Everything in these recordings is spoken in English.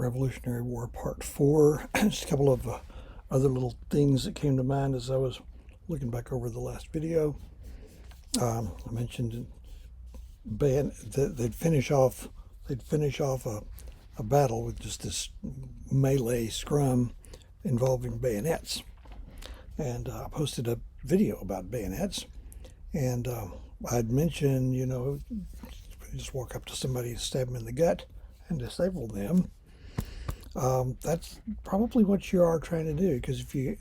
Revolutionary War Part 4. Just a couple of other little things that came to mind as I was looking back over the last video. I mentioned that they'd finish off a battle with just this melee scrum involving bayonets. And I posted a video about bayonets. And I'd mentioned, just walk up to somebody, stab them in the gut, and disable them. That's probably what you are trying to do, because if you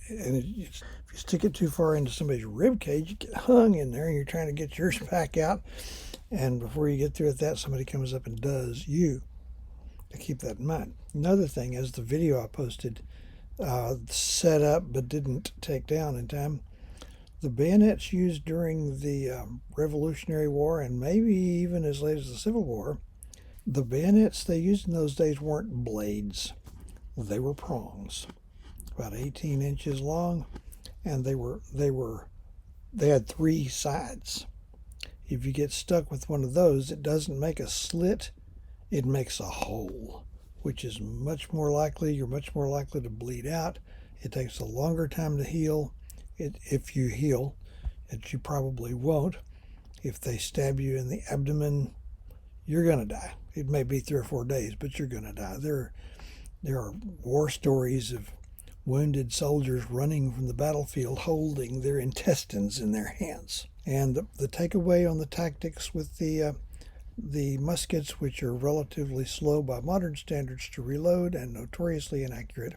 stick it too far into somebody's rib cage, you get hung in there, and you're trying to get yours back out, and before you get through with that, somebody comes up and does you. To keep that in mind. Another thing is the video I posted set up but didn't take down in time. The bayonets used during the Revolutionary War, and maybe even as late as the Civil War, the bayonets they used in those days weren't blades. They were prongs, about 18 inches long, and they had three sides. If you get stuck with one of those, it doesn't make a slit, it makes a hole, which is much more likely, you're much more likely to bleed out. It takes a longer time to heal. If you heal, which you probably won't. If they stab you in the abdomen, you're going to die. It may be 3 or 4 days, but you're going to die. There are war stories of wounded soldiers running from the battlefield holding their intestines in their hands. And the takeaway on the tactics with the muskets, which are relatively slow by modern standards to reload and notoriously inaccurate,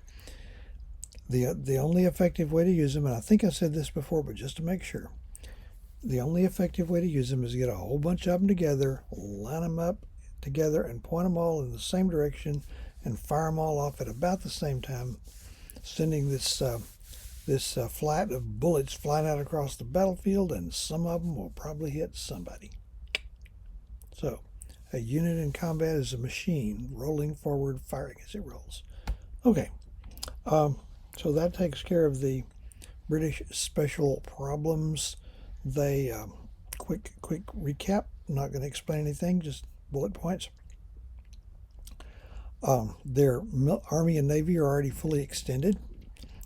the only effective way to use them, and I think I said this before, but just to make sure, the only effective way to use them is to get a whole bunch of them together, line them up together, and point them all in the same direction, and fire them all off at about the same time, sending this flight of bullets flying out across the battlefield, and some of them will probably hit somebody. So, a unit in combat is a machine rolling forward, firing as it rolls. Okay, so that takes care of the British special problems. They quick recap. I'm not going to explain anything, just bullet points. Their Army and Navy are already fully extended,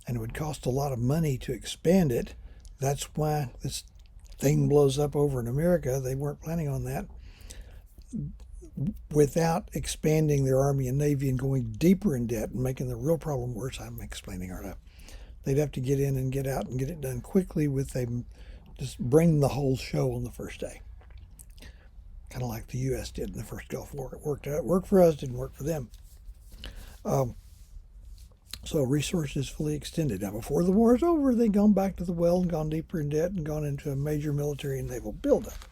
and it would cost a lot of money to expand it. That's why this thing blows up over in America. They weren't planning on that. Without expanding their Army and Navy and going deeper in debt and making the real problem worse, I'm explaining, aren't I? They'd have to get in and get out and get it done quickly just bring the whole show on the first day. Kind of like the U.S. did in the first Gulf War. It worked for us, didn't work for them. So resources fully extended. Now, before the war is over, they've gone back to the well and gone deeper in debt and gone into a major military and naval buildup.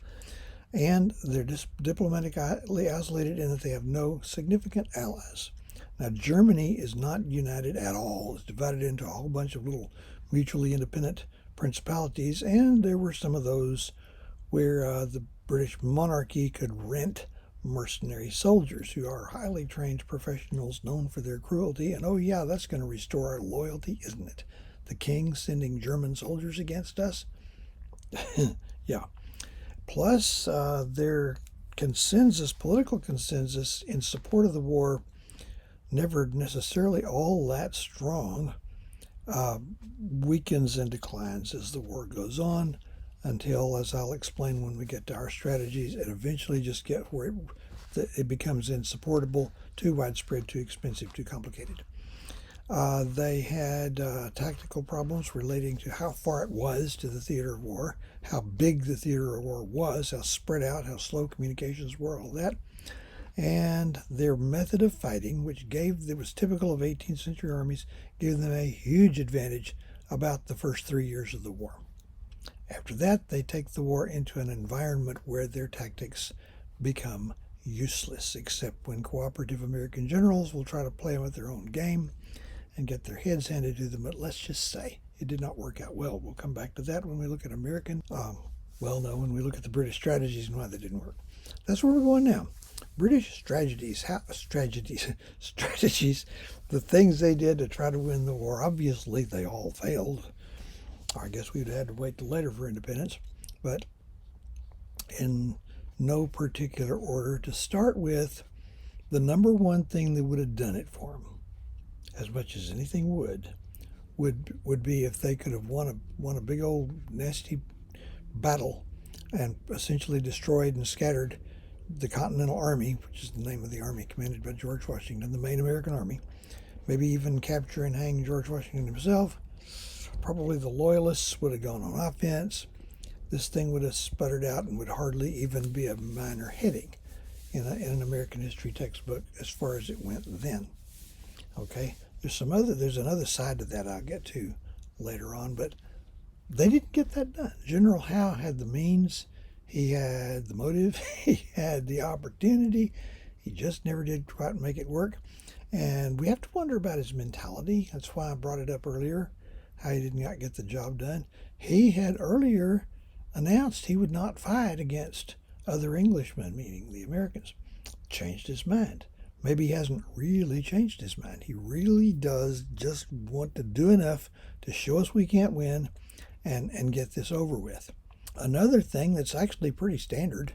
And they're diplomatically isolated in that they have no significant allies. Now, Germany is not united at all. It's divided into a whole bunch of little mutually independent principalities, and there were some of those where the British monarchy could rent mercenary soldiers who are highly trained professionals known for their cruelty. And oh yeah, that's going to restore our loyalty, isn't it? The king sending German soldiers against us? Yeah. Plus, their political consensus in support of the war, never necessarily all that strong, weakens and declines as the war goes on, until, as I'll explain when we get to our strategies, it eventually just gets where it becomes insupportable, too widespread, too expensive, too complicated. They had tactical problems relating to how far it was to the theater of war, how big the theater of war was, how spread out, how slow communications were, all that. And their method of fighting, which was typical of 18th century armies, gave them a huge advantage about the first 3 years of the war. After that, they take the war into an environment where their tactics become useless, except when cooperative American generals will try to play them at their own game and get their heads handed to them. But let's just say it did not work out well. We'll come back to that when we look at when we look at the British strategies and why they didn't work. That's where we're going now. British strategies, the things they did to try to win the war. Obviously, they all failed. I guess we'd had to wait till later for independence, but in no particular order. To start with, the number one thing that would have done it for them, as much as anything would be if they could have won a big old nasty battle and essentially destroyed and scattered the Continental Army, which is the name of the army commanded by George Washington, the main American army. Maybe even capture and hang George Washington himself. Probably the Loyalists would have gone on offense. This thing would have sputtered out and would hardly even be a minor heading in an American history textbook as far as it went then. Okay, there's another side to that I'll get to later on, but they didn't get that done. General Howe had the means, he had the motive, he had the opportunity. He just never did quite make it work. And we have to wonder about his mentality. That's why I brought it up earlier, how he did not get the job done. He had earlier announced he would not fight against other Englishmen, meaning the Americans. Changed his mind. Maybe he hasn't really changed his mind. He really does just want to do enough to show us we can't win and get this over with. Another thing that's actually pretty standard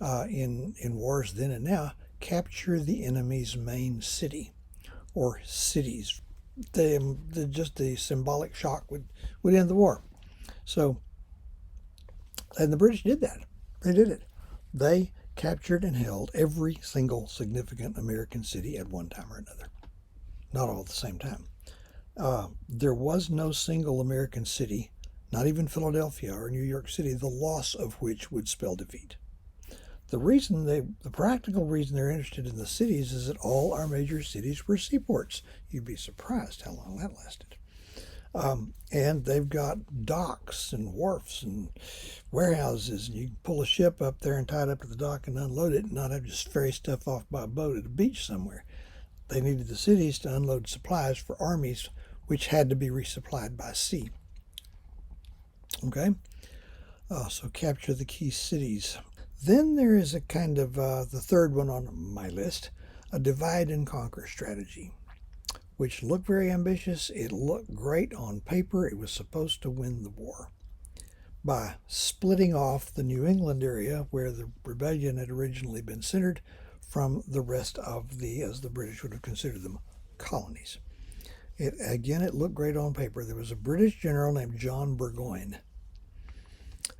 in wars then and now, capture the enemy's main city or cities. Just the symbolic shock would end the war. So, and the British did that. They did it. They captured and held every single significant American city at one time or another. Not all at the same time. There was no single American city, not even Philadelphia or New York City, the loss of which would spell defeat. The practical reason they're interested in the cities is that all our major cities were seaports. You'd be surprised how long that lasted. And they've got docks and wharfs and warehouses, and you can pull a ship up there and tie it up to the dock and unload it and not have to just ferry stuff off by a boat at a beach somewhere. They needed the cities to unload supplies for armies, which had to be resupplied by sea. Okay? So capture the key cities. Then there is a kind of, the third one on my list, a divide and conquer strategy, which looked very ambitious. It looked great on paper. It was supposed to win the war by splitting off the New England area where the rebellion had originally been centered from the rest of as the British would have considered them, colonies. It looked great on paper. There was a British general named John Burgoyne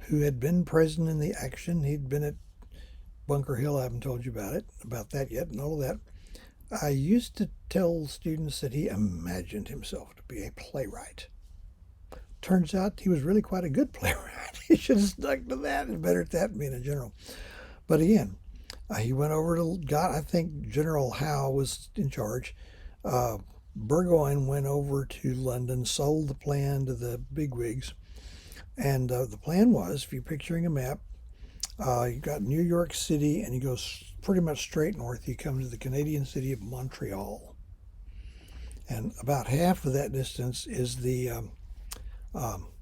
who had been present in the action. He'd been at Bunker Hill. I haven't told you about that yet, and all of that. I used to tell students that he imagined himself to be a playwright. Turns out he was really quite a good playwright. He should have stuck to that. He's better at that than being a general. But again, he went over I think General Howe was in charge. Burgoyne went over to London, sold the plan to the bigwigs. And the plan was, if you're picturing a map, you got New York City, and you go pretty much straight north. You come to the Canadian city of Montreal. And about half of that distance is the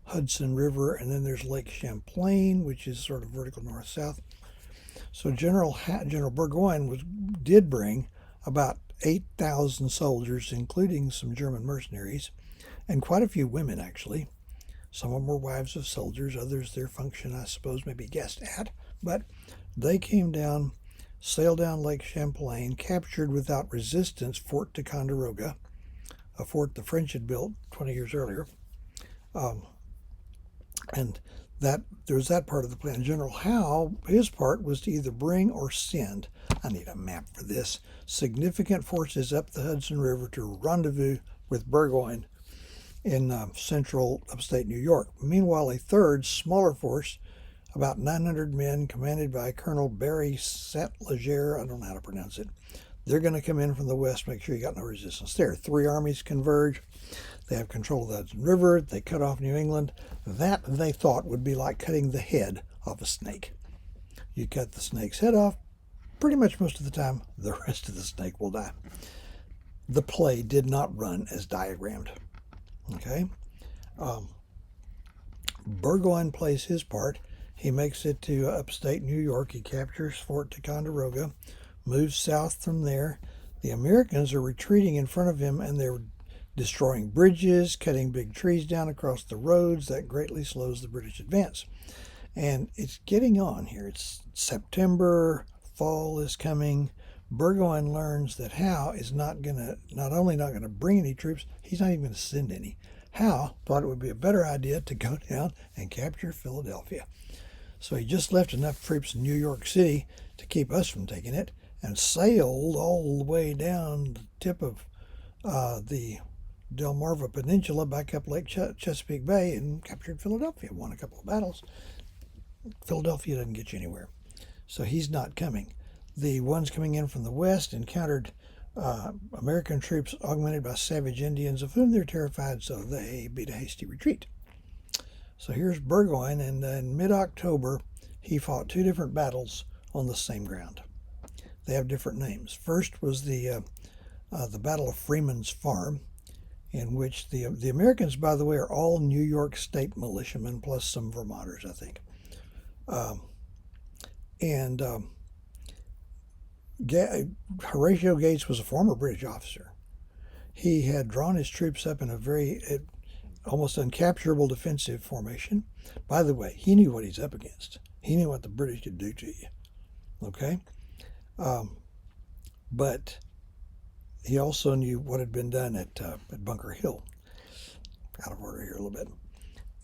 Hudson River, and then there's Lake Champlain, which is sort of vertical north-south. So General Burgoyne did bring about 8,000 soldiers, including some German mercenaries, and quite a few women, actually. Some of them were wives of soldiers, others their function, I suppose, maybe guessed at. But they came down, sailed down Lake Champlain, captured without resistance Fort Ticonderoga, a fort the French had built 20 years earlier. And there was that part of the plan. General Howe, his part was to either bring or send, I need a map for this, significant forces up the Hudson River to rendezvous with Burgoyne in central upstate New York. Meanwhile, a third, smaller force, about 900 men, commanded by Colonel Barry St. Leger, I don't know how to pronounce it. They're going to come in from the west, make sure you got no resistance there. Three armies converge. They have control of the Hudson River. They cut off New England. That, they thought, would be like cutting the head off a snake. You cut the snake's head off, pretty much most of the time, the rest of the snake will die. The play did not run as diagrammed. Okay? Burgoyne plays his part. He makes it to upstate New York. He captures Fort Ticonderoga, moves south from there. The Americans are retreating in front of him, and they're destroying bridges, cutting big trees down across the roads. That greatly slows the British advance. And it's getting on here. It's September, fall is coming. Burgoyne learns that Howe is not only not gonna bring any troops, he's not even gonna send any. Howe thought it would be a better idea to go down and capture Philadelphia. So he just left enough troops in New York City to keep us from taking it, and sailed all the way down the tip of the Delmarva Peninsula back up Lake Chesapeake Bay and captured Philadelphia. Won a couple of battles. Philadelphia doesn't get you anywhere. So he's not coming. The ones coming in from the west encountered American troops augmented by savage Indians, of whom they're terrified, so they beat a hasty retreat. So here's Burgoyne, and in mid-October, he fought two different battles on the same ground. They have different names. First was the Battle of Freeman's Farm, in which the Americans, by the way, are all New York State militiamen, plus some Vermonters, I think. Horatio Gates was a former British officer. He had drawn his troops up in a very almost uncapturable defensive formation. By the way, he knew what he's up against. He knew what the British could do to you. Okay? But he also knew what had been done at Bunker Hill. Out of order here a little bit.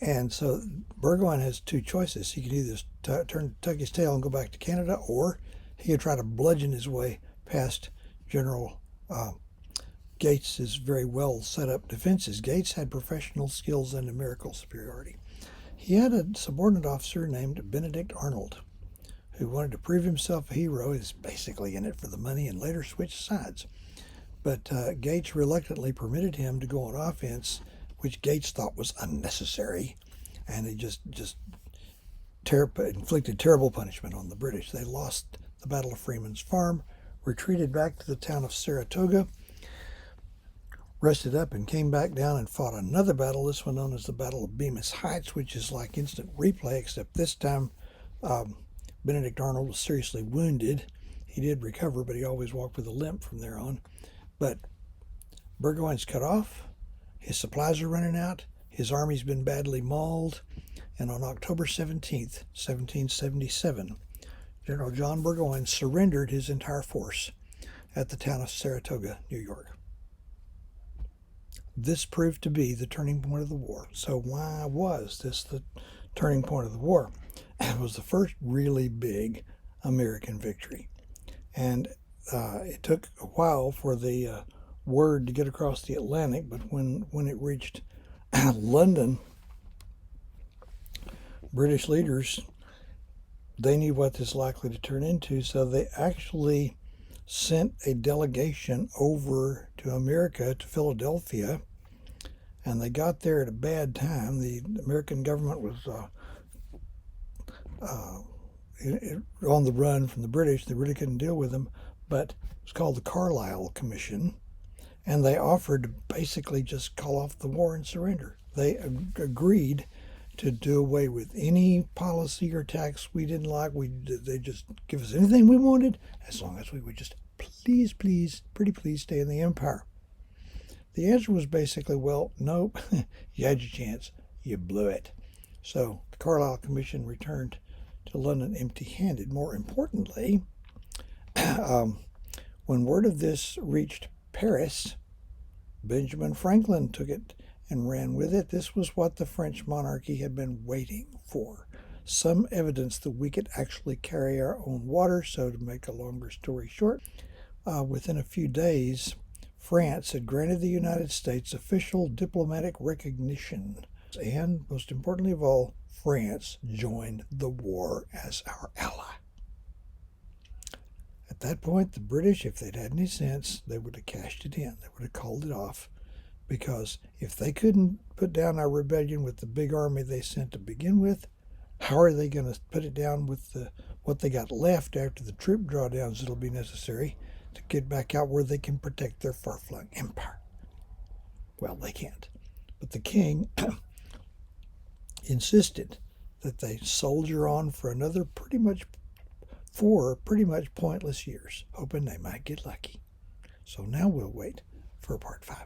And so Burgoyne has two choices. He could either tuck his tail and go back to Canada, or he could try to bludgeon his way past General Gates's very well set up defenses. Gates had professional skills and numerical superiority. He had a subordinate officer named Benedict Arnold, who wanted to prove himself a hero. He's basically in it for the money and later switched sides. But Gates reluctantly permitted him to go on offense, which Gates thought was unnecessary, and he just inflicted terrible punishment on the British. They lost the Battle of Freeman's Farm, retreated back to the town of Saratoga, rested up, and came back down and fought another battle, this one known as the Battle of Bemis Heights, which is like instant replay, except this time Benedict Arnold was seriously wounded. He did recover, but he always walked with a limp from there on. But Burgoyne's cut off, his supplies are running out, his army's been badly mauled, and on October 17th, 1777, General John Burgoyne surrendered his entire force at the town of Saratoga, New York. This proved to be the turning point of the war. So why was this the turning point of the war? It was the first really big American victory. And it took a while for the word to get across the Atlantic, but when it reached London, British leaders, they knew what this was likely to turn into, so they actually sent a delegation over to America, to Philadelphia, and they got there at a bad time. The American government was on the run from the British. They really couldn't deal with them, but it was called the Carlisle Commission, and they offered to basically just call off the war and surrender. They agreed to do away with any policy or tax we didn't like. They just give us anything we wanted, as long as we would just please, pretty please stay in the empire. The answer was basically, well, nope, you had your chance, you blew it. So the Carlisle Commission returned to London empty-handed. More importantly, when word of this reached Paris, Benjamin Franklin took it and ran with it. This was what the French monarchy had been waiting for. Some evidence that we could actually carry our own water. So to make a longer story short, within a few days, France had granted the United States official diplomatic recognition. And most importantly of all, France joined the war as our ally. At that point, the British, if they'd had any sense, they would have cashed it in. They would have called it off. Because if they couldn't put down our rebellion with the big army they sent to begin with, how are they going to put it down with what they got left after the troop drawdowns that'll be necessary to get back out where they can protect their far-flung empire? Well, they can't. But the king insisted that they soldier on for another pretty much pointless years, hoping they might get lucky. So now we'll wait for part 5.